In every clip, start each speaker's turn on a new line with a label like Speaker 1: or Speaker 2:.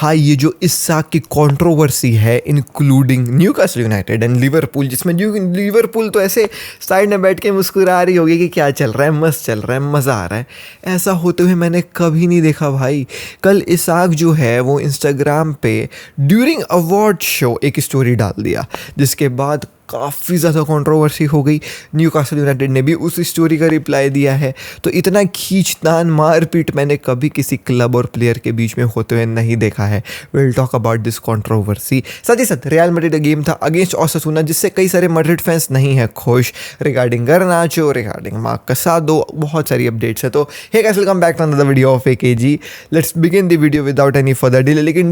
Speaker 1: भाई ये जो इस साक की कंट्रोवर्सी है including Newcastle United and Liverpool, जिसमें लिवरपूल तो ऐसे साइड में बैठ के मुस्कुरा रही होगी कि क्या चल रहा है, मस्त चल रहा है, मज़ा आ रहा है, ऐसा होते हुए मैंने कभी नहीं देखा भाई। कल इसाक जो है वो इंस्टाग्राम पे ड्यूरिंग अवार्ड शो एक स्टोरी डाल दिया, जिसके बाद काफ़ी ज़्यादा कंट्रोवर्सी हो गई। न्यूकासल यूनाइटेड ने भी उस स्टोरी का रिप्लाई दिया है। तो इतना खींचतान मारपीट मैंने कभी किसी क्लब और प्लेयर के बीच में होते हुए नहीं देखा है। Will talk about this controversy. साथ ही साथ रियल मैड्रिड का गेम था अगेंस्ट ओसासुना, जिससे कई सारे मैड्रिड फैंस नहीं है खुश। Regarding Garnacho, regarding Mark Casado, बहुत सारी अपडेट्स है। तो hey guys, welcome back to another video of AKG. Let's begin the video without any further delay. लेकिन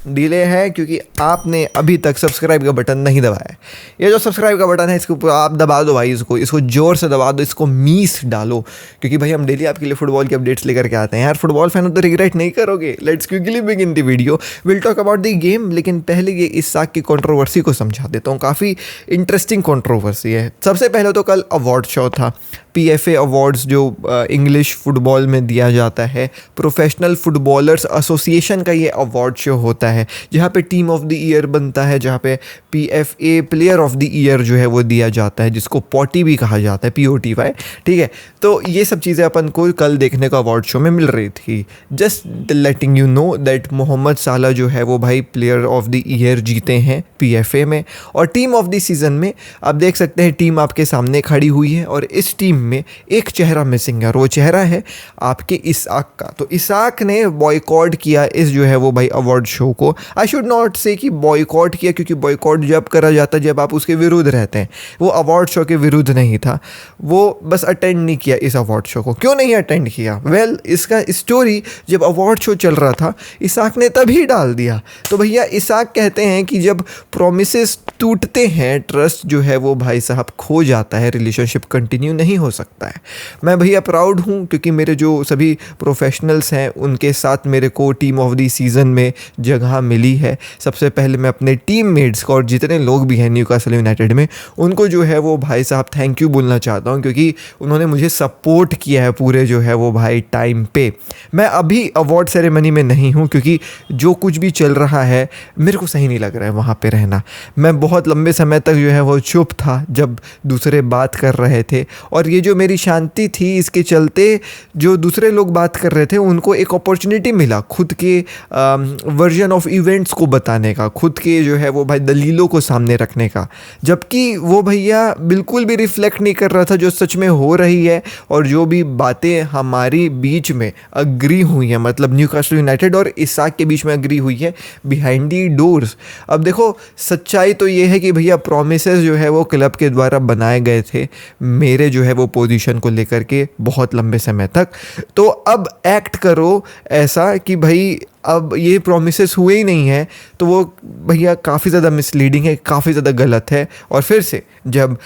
Speaker 1: डिले है क्योंकि आपने अभी तक सब्सक्राइब का बटन नहीं दबाया है। ये जो सब्सक्राइब का बटन है इसको आप दबा दो भाई, इसको ज़ोर से दबा दो, इसको मीस डालो, क्योंकि भाई हम डेली आपके लिए फुटबॉल की अपडेट्स लेकर के आते हैं यार। फुटबॉल फैन हो तो रिग्रेट नहीं करोगे। Let's quickly begin the video. Will talk about the game, लेकिन पहले ये इस साक की कंट्रोवर्सी को समझा देता हूँ। काफ़ी इंटरेस्टिंग कंट्रोवर्सी है। सबसे पहले तो कल अवार्ड शो था, PFA अवार्ड्स जो इंग्लिश फुटबॉल में दिया जाता है। प्रोफेशनल फुटबॉलर्स एसोसिएशन का ये अवार्ड शो होता है, जहाँ पे टीम ऑफ द ईयर बनता है, जहाँ पे PFA player of the year जो है वो दिया जाता है, जिसको पॉटी भी कहा जाता है, POTY, ठीक है। तो ये सब चीज़ें अपन को कल देखने को अवार्ड शो में मिल रही थी। Just letting you know that Mohamed Salah जो है वो भाई प्लेयर ऑफ द ईयर जीते हैं PFA में। और टीम ऑफ द सीज़न में आप देख सकते हैं टीम आपके सामने खड़ी हुई है, और इस टीम में एक चेहरा मिसिंग है, और वो चेहरा है आपके इसाक का। तो इसाक ने बॉयकॉट किया इस जो है वो भाई अवार्ड शो को। आई शुड नॉट से कि बॉयकॉट किया, क्योंकि बॉयकॉट जब करा जाता है जब आप उसके विरुद्ध रहते हैं। वो अवार्ड शो के विरुद्ध नहीं था, वो बस अटेंड नहीं किया इस अवार्ड शो को। क्यों नहीं अटेंड किया? वेल, इसका स्टोरी जब अवार्ड शो चल रहा था इसाक ने तभी डाल दिया। तो भैया इसाक कहते हैं कि जब प्रोमिसेस टूटते हैं, ट्रस्ट जो है वो भाई साहब खो जाता है, रिलेशनशिप कंटिन्यू नहीं हो सकता है। मैं भैया प्राउड हूँ, क्योंकि मेरे जो सभी प्रोफेशनल्स हैं उनके साथ मेरे को टीम ऑफ द सीज़न में जगह मिली है। सबसे पहले मैं अपने टीम मेट्स को और जितने लोग भी हैं न्यूकासल यूनाइटेड में, उनको जो है वो भाई साहब थैंक यू बोलना चाहता हूँ, क्योंकि उन्होंने मुझे सपोर्ट किया है पूरे जो है वो भाई टाइम पे। मैं अभी अवार्ड सेरेमनी में नहीं हूँ, क्योंकि जो कुछ भी चल रहा है मेरे को सही नहीं लग रहा है वहाँ पे रहना। मैं बहुत लंबे समय तक जो है वो चुप था जब दूसरे बात कर रहे थे, और ये जो मेरी शांति थी इसके चलते जो दूसरे लोग बात कर रहे थे उनको एक अपॉर्चुनिटी मिला खुद के वर्जन ऑफ इवेंट्स को बताने का, खुद के जो है वो भाई दलीलों को सामने रखने का, जबकि वो भैया बिल्कुल भी रिफ्लेक्ट नहीं कर रहा था जो सच में हो रही है और जो भी बातें हमारी बीच में अग्री हुई हैं, मतलब न्यूकासल यूनाइटेड और इसाक के बीच में अग्री हुई है बिहाइंड दी डोर्स। अब देखो, सच्चाई तो ये है कि भैया प्रोमिसेस जो है वो क्लब के द्वारा बनाए गए थे मेरे जो है वो पोजीशन को लेकर के बहुत लंबे समय तक। तो अब एक्ट करो ऐसा कि भाई अब ये प्रोमिसेस हुए ही नहीं है, तो वो भैया काफ़ी ज़्यादा मिसलीडिंग है, काफ़ी ज़्यादा गलत है। और फिर से जब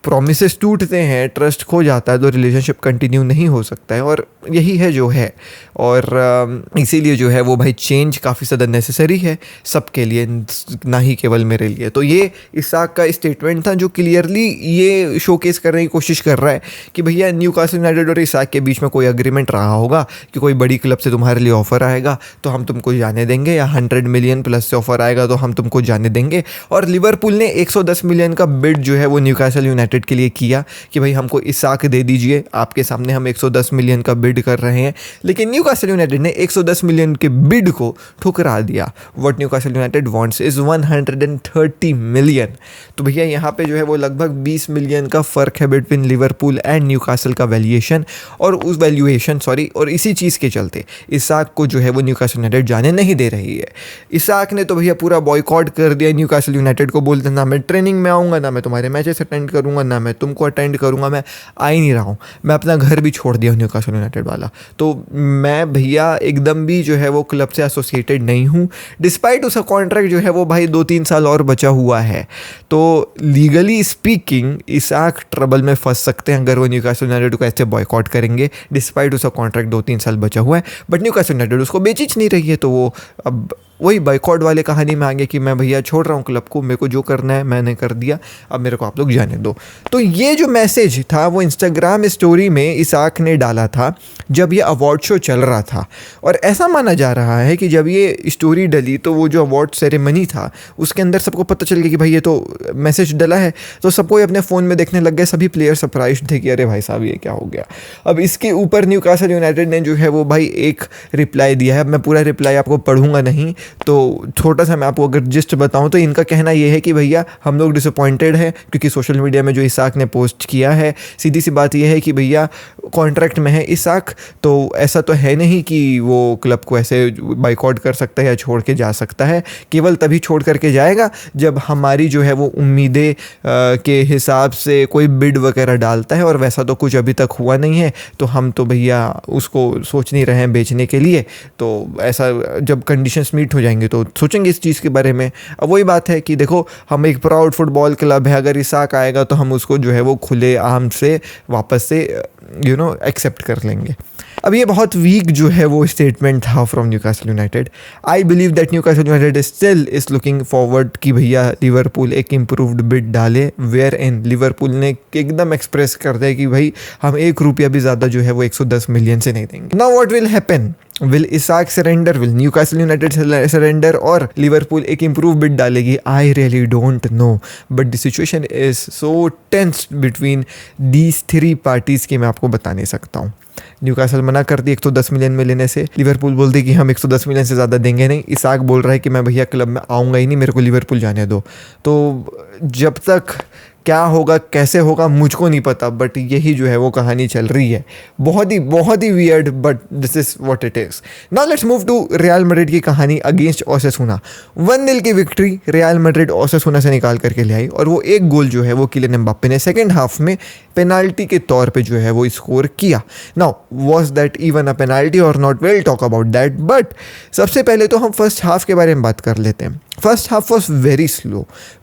Speaker 1: प्रोमिसेस टूटते हैं, ट्रस्ट खो जाता है, तो रिलेशनशिप कंटिन्यू नहीं हो सकता है, और यही है जो है। और इसीलिए जो है वो भाई चेंज काफ़ी ज़्यादा नेसेसरी है सबके लिए, ना ही केवल मेरे लिए। तो ये इसाक का स्टेटमेंट था जो क्लियरली ये शोकेस करने की कोशिश कर रहा है कि भैया न्यूकासल यूनाइटेड और इसाक के बीच में कोई अग्रीमेंट रहा होगा कि कोई बड़ी क्लब से तुम्हारे लिए ऑफर आएगा तो हम तुमको जाने देंगे, या 100 मिलियन प्लस से ऑफर आएगा तो हम तुमको जाने देंगे। और लिवरपूल ने 110 मिलियन का बिड जो है वो न्यूकासल यूनाइटेड के लिए किया कि भाई हमको इसाक दे दीजिए, आपके सामने हम 110 मिलियन का बिड कर रहे हैं। लेकिन न्यूकासल यूनाइटेड ने 110 मिलियन के बिड को ठुकरा दिया। What Newcastle United wants is 130 million. तो भैया यहाँ पे जो है वो लगभग 20 मिलियन का फ़र्क है बिटवीन लिवरपूल एंड न्यूकासल का वैल्यूएशन, और उस वैल्यूएशन और इसी चीज़ के चलते इसाक को जो है वो न्यूकासल यूनाइटेड जाने नहीं दे रही है। इसाक ने तो भैया पूरा बॉयकॉट कर दिया न्यूकासल यूनाइटेड को, बोलते ना मैं ट्रेनिंग में आऊँगा, ना मैं तुम्हारे मैचेस अटेंड करूँगा, ना मैं तुमको अटेंड करूँगा, मैं आ ही नहीं रहा हूँ। मैं अपना घर भी छोड़ दिया न्यूकासल यूनाइटेड वाला। तो मैं भैया एकदम भी जो है वो क्लब से एसोसिएटेड नहीं हूँ, डिस्पाइट उसका कॉन्ट्रैक्ट जो है वो भाई 2-3 साल और बचा हुआ है। तो लीगली स्पीकिंग इसाक ट्रबल में फंस सकते हैं अगर वो न्यूकासल यूनाइटेड को ऐसे बॉयकॉट करेंगे, डिस्पाइट उसका कॉन्ट्रैक्ट 2-3 साल बचा हुआ है। बट न्यूकासल यूनाइटेड उसको बेच नहीं रही है, तो वो अब वही बाइकॉट वाले कहानी में आ गया कि मैं भैया छोड़ रहा हूँ क्लब को, मेरे को जो करना है मैंने कर दिया, अब मेरे को आप लोग जाने दो। तो ये जो मैसेज था वो इंस्टाग्राम स्टोरी में इसाक ने डाला था जब ये अवार्ड शो चल रहा था। और ऐसा माना जा रहा है कि जब ये स्टोरी डली तो वो जो अवार्ड सेरेमनी था उसके अंदर सबको पता चल गया कि भाई ये तो मैसेज डला है, तो सबको अपने फ़ोन में देखने लग गए। सभी प्लेयर सरप्राइज थे कि अरे भाई साहब ये क्या हो गया। अब इसके ऊपर न्यूकासल यूनाइटेड ने जो है वो भाई एक रिप्लाई दिया है। अब मैं पूरा रिप्लाई आपको पढ़ूंगा नहीं, तो छोटा सा मैं आपको अगर जिस्ट बताऊं तो इनका कहना ये है कि भैया हम लोग डिसअपॉइंटेड हैं क्योंकि सोशल मीडिया में जो इसाक ने पोस्ट किया है, सीधी सी बात यह है कि भैया कॉन्ट्रैक्ट में है इसाक, तो ऐसा तो है नहीं कि वो क्लब को ऐसे बाइकआउट कर सकता है या छोड़ के जा सकता है। केवल तभी छोड़ करके जाएगा जब हमारी जो है वो उम्मीदें के हिसाब से कोई बिड वगैरह डालता है, और वैसा तो कुछ अभी तक हुआ नहीं है, तो हम तो भैया उसको सोच नहीं रहे हैं बेचने के लिए। तो ऐसा जब कंडीशंस मीट हो जाएंगे तो सोचेंगे इस चीज़ के बारे में। अब वही बात है कि देखो हम एक प्राउड फुटबॉल क्लब है, अगर इसाक आएगा तो हम उसको जो है वो खुले आम से वापस से एक्सेप्ट कर लेंगे। अब ये बहुत वीक जो है वो स्टेटमेंट था from Newcastle United. I believe that Newcastle United still is looking forward कि भैया लिवरपूल एक इम्प्रूव्ड बिड डाले, वेयर इन लिवरपूल ने एकदम एक्सप्रेस कर दिया कि भाई हम ₹1 भी ज़्यादा जो है वो 110 मिलियन से नहीं देंगे। Now what will happen? Will Isak surrender, will Newcastle United surrender, और लिवरपूल एक इम्प्रूव बिड डालेगी? I really don't know, but the situation is so tense between these 3 parties की मैं आपको बता नहीं सकता हूँ। न्यूकासल मना कर दी 110 मिलियन में लेने से, लिवरपूल बोल दी कि हम 110 मिलियन से ज़्यादा देंगे नहीं, इसाक बोल रहा है कि मैं भैया क्लब में आऊँगा ही नहीं, मेरे को लिवरपूल जाने दो। तो जब तक क्या होगा कैसे होगा मुझको नहीं पता, बट यही जो है वो कहानी चल रही है। बहुत ही weird, but this is what it is. Now let's move to real Madrid की कहानी अगेंस्ट ओसासुना। 1-0 की विक्ट्री रियल मैड्रिड ओसासुना से निकाल करके ले आई, और वो एक गोल जो है वो किलियन एम्बाप्पे ने सेकेंड हाफ में पेनाल्टी के तौर पे जो है वो स्कोर किया। Now was that even a penalty और not? Will talk about that, but सबसे पहले तो हम फर्स्ट हाफ के बारे में बात कर लेते हैं। First half was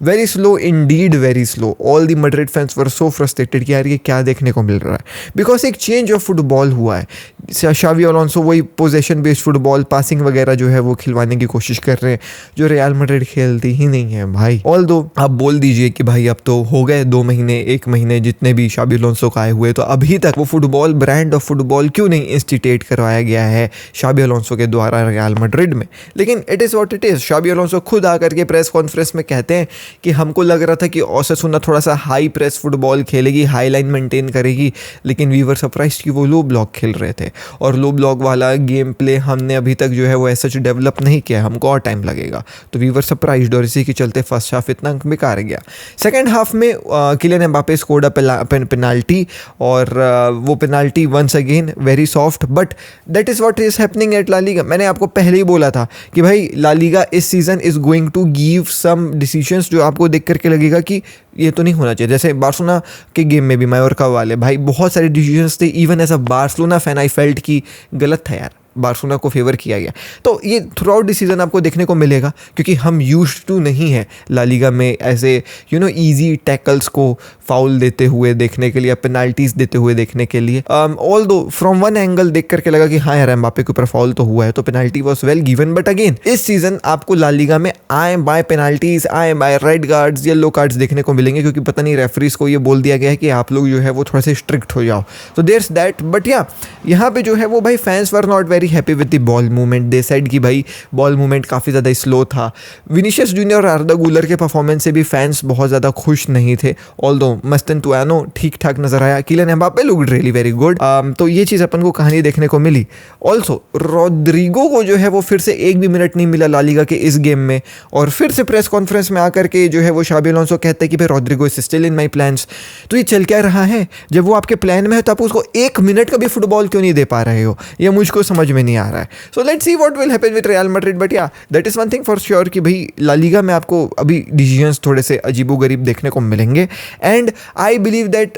Speaker 1: very slow Indeed, very slow. All the Madrid fans were so frustrated कि यार ये क्या देखने को मिल रहा है, बिकॉज एक चेंज ऑफ फुटबॉल हुआ है। शावी अलोंसो वही पोजेशन बेस्ड फुटबॉल, पासिंग वगैरह जो है वो खिलवाने की कोशिश कर रहे हैं, जो रियल मैड्रिड खेलती ही नहीं है भाई। ऑल दो आप बोल दीजिए कि भाई अब तो हो गए 2 महीने 1 महीने जितने भी शावी अलोंसो का आए हुए, तो अभी तक वो फुटबॉल ब्रांड ऑफ फुटबॉल क्यों नहीं इंस्टीट्यूट करवाया गया है शावी अलोंसो के द्वारा रियल मैड्रिड में? लेकिन it is what it is. शावी Alonso खुद आकर के प्रेस कॉन्फ्रेंस में कहते हैं कि हमको लग रहा था कि ओसासुना थोड़ा सा हाई प्रेस फुटबॉल खेलेगी, हाई लाइन मेंटेन करेगी, लेकिन वी वर सरप्राइज्ड कि वो लो ब्लॉक खेल रहे थे, और लो ब्लॉक वाला गेम प्ले हमने अभी तक जो है वो ऐसा डेवलप नहीं किया, हमको और टाइम लगेगा। तो वी वर सरप्राइज्ड, और इसी के चलते फर्स्ट हाफ इतना बेकार गया। सेकेंड हाफ में Kylian Mbappe scored a penalty, और वो penalty once again very soft, but that is what is happening at La Liga. मैंने आपको पहले ही बोला था कि भाई ला लीगा इस season is going to give some decisions जो आपको देख करके लगेगा कि ये तो नहीं होना चाहिए। जैसे बार्सिलोना के गेम में भी मायोर्का वाले भाई बहुत सारे डिसीजंस थे, even as a Barcelona fan I felt कि गलत था यार, बार्सिलोना को फेवर किया गया। तो ये थ्रू आउट डिसीजन आपको देखने को मिलेगा, क्योंकि हम यूज्ड टू नहीं है ला लीगा में ऐसे ईजी टैकल्स को फाउल देते हुए देखने के लिए, पेनाल्टीज देते हुए देखने के लिए। ऑल दो फ्रॉम वन एंगल देख करके लगा कि हाँ यार एम्बाप्पे के ऊपर फाउल तो हुआ है, तो penalty was well given. But again इस सीजन आपको ला लीगा में आए बाय पेनाल्टीज, आए बाय रेड कार्ड्स, येलो कार्ड्स देखने को मिलेंगे, क्योंकि पता नहीं रेफरीज को ये बोल दिया गया है कि आप लोग जो है वो थोड़ा से स्ट्रिक्ट हो जाओ। तो देयर्स दैट, बट या यहाँ पे जो है वो भाई fans were not very happy with the ball movement. They said कि भाई बॉल मूवमेंट काफ़ी ज़्यादा स्लो था। विनीशियस जूनियर और आर्दा गुलर के परफॉर्मेंस से भी फैंस बहुत ज़्यादा खुश नहीं थे। ऑल्दो मस्तनतुआनो ठीक ठाक नजर आया, Kylian Mbappe looked really very good. तो ये चीज़ अपन को कहानी देखने को मिली। ऑल्सो रोड्रिगो को जो है वो फिर से 1 भी मिनट नहीं मिला ला लीगा के इस गेम में, और फिर से प्रेस कॉन्फ्रेंस में आकर के जो है वो शाबी अलोंसो कहते हैं कि भाई Rodrygo is still in my plans. तो ये चल क्या रहा है? जब वो आपके प्लान में है तो आप उसको 1 मिनट का भी फुटबॉल क्यों नहीं दे पा रहे हो? ये मुझको समझ में नहीं आ रहा है। So let's see what will happen with real Madrid, but yeah that is one thing for sure कि भाई ला लीगा में आपको अभी डिसीजंस थोड़े से अजीबोगरीब देखने को मिलेंगे। And I believe that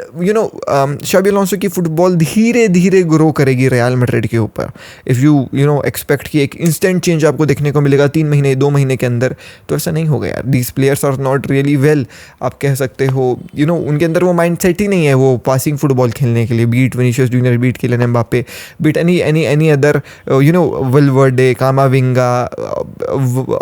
Speaker 1: Xabi Alonso की फुटबॉल धीरे धीरे ग्रो करेगी रियल मैड्रिड के ऊपर। इफ़ यू एक्सपेक्ट कि एक इंस्टेंट चेंज आपको देखने को मिलेगा 3 महीने 2 महीने के अंदर, तो ऐसा नहीं होगा यार। These players are not really well, आप कह सकते हो उनके अंदर वो माइंड सेट ही नहीं है वो पासिंग फुटबॉल खेलने के लिए। Beat Vinicius Junior, beat Kylian Mbappe, beat any other और विलवर्डे, कामाविंगा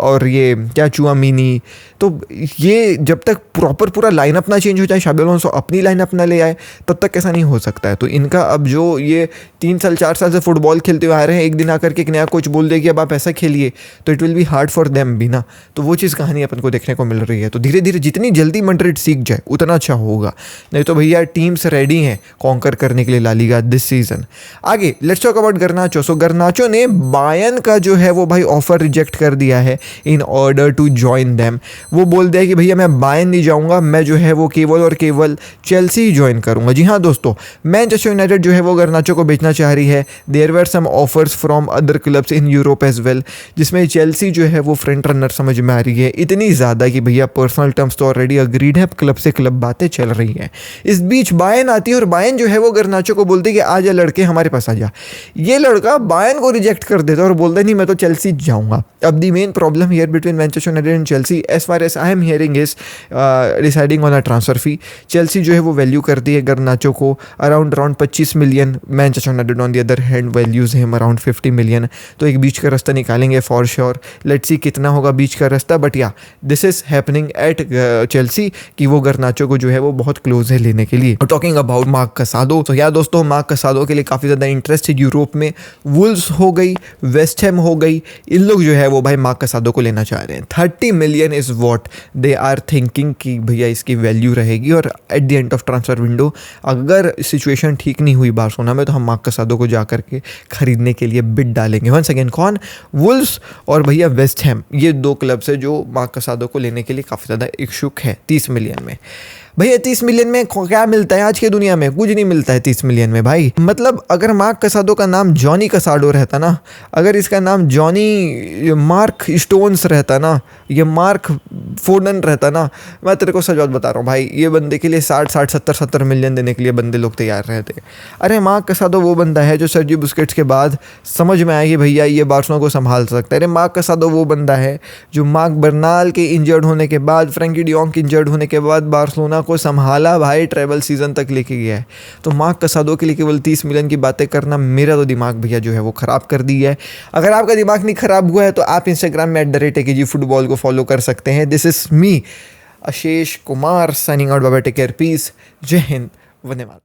Speaker 1: और ये क्या चुआमिनी, तो ये जब तक प्रॉपर पूरा लाइनअप ना चेंज हो जाए, शाबी अलोंसो अपनी लाइनअप ना ले आए, तब तक ऐसा नहीं हो सकता है। तो इनका अब जो ये 3 साल 4 साल से फुटबॉल खेलते हुए आ रहे हैं, एक दिन आकर के एक नया कोच बोल दे कि अब आप ऐसा खेलिए, तो it will be hard for them भी ना। तो वो चीज़ कहानी अपन को देखने को मिल रही है। तो धीरे धीरे जितनी जल्दी मैड्रिड सीख जाए उतना अच्छा होगा, नहीं तो भैया टीम्स रेडी हैं कॉन्कर करने के लिए ला लीगा दिस सीजन। आगे लेट्स टॉक अबाउट गर्नाचो। सो गर्नाचो ने बायर्न का जो है वो भाई ऑफर रिजेक्ट कर दिया है in order to join them. वो बोल दिया कि भैया मैं बायर्न नहीं जाऊंगा, मैं जो है वो केवल और केवल चेल्सी ही ज्वाइन करूंगा। जी हाँ दोस्तों, मैनचेस्टर यूनाइटेड जो है वो गर्नाचो को बेचना चाह रही है। There were some offers from other clubs in Europe as well, जिसमें चेल्सी जो है वो फ्रंट रनर समझ में आ रही है, इतनी ज़्यादा कि भैया पर्सनल टर्म्स तो ऑलरेडी अग्रीड है, क्लब से क्लब बातें चल रही हैं। इस बीच बायर्न आती है और बायर्न जो है वो गर्नाचो को बोलती है कि आ जा लड़के हमारे पास आ जा। ये लड़का बायर्न को रिजेक्ट कर देता है और बोलता है नहीं मैं तो चेल्सी जाऊंगा। अब the main problem here between Manchester United and Chelsea as far as I am hearing is deciding on a transfer fee. Chelsea जो है वो वैल्यू करती है गर्नाचो को around 25 million. Manchester United on the other hand values him around 50 million. तो एक बीच का रास्ता निकालेंगे फॉर श्योर। लेट्स सी कितना होगा बीच का रास्ता, बट या this is happening eight Chelsea कि वो गर्नाचो को जो है वो बहुत क्लोज है लेने के लिए। टॉकिंग अबाउट मार्क कसाडो, तो या दोस्तों मार्क कसाडो के लिए काफ़ी ज़्यादा इंटरेस्ट है यूरोप में। वुल्व्स हो गई, वेस्ट हैम हो गई, इन लोग जो है वो भाई मार्क कसाडो को लेना चाह रहे हैं। 30 million is what they are thinking कि भैया इसकी वैल्यू रहेगी। और at the end of transfer window अगर सिचुएशन ठीक नहीं हुई बार्सिलोना में, तो हम मार्क कसाडो को जा करके खरीदने के लिए बिड डालेंगे। वंस अगेन कौन? वुल्व्स और भैया वेस्ट हैम, ये 2 क्लब से जो मार्क कसाडो को लेने के लिए काफ़ी ज़्यादा इच्छुक है 30 मिलियन में। भैया 30 मिलियन में क्या मिलता है आज की दुनिया में? कुछ नहीं मिलता है 30 मिलियन में भाई। मतलब अगर मार्क कसाडो का नाम जॉनी कसाडो रहता ना, अगर इसका नाम जॉनी मार्क स्टोन्स रहता ना, ये मार्क फोर्डन रहता ना, मैं तेरे को सच बात बता रहा हूँ भाई, ये बंदे के लिए 60 70 मिलियन देने के लिए बंदे लोग तैयार रहते। अरे मार्क कसाडो वो बंदा है जो सर्जियो बुस्केट्स के बाद समझ में आया कि भैया ये बार्सिलोना को संभाल सकता है। अरे मार्क कसाडो वो बंदा है जो मार्क बर्नाल के इंजर्ड होने के बाद, फ्रैंकी डियोंग के इंजर्ड होने के बाद बार्सिलोना को संभाला भाई, ट्रेबल सीजन तक लेके गया है। तो मार्क कसाडो के लिए केवल 30 मिलियन की बातें करना, मेरा तो दिमाग भैया जो है वो खराब कर दी है। अगर आपका दिमाग नहीं खराब हुआ है तो आप इंस्टाग्राम में @AKG फुटबॉल को फॉलो कर सकते हैं। This is me Ashish Kumar signing out, bye bye, take care, peace, जय हिंद, वंदे मातरम।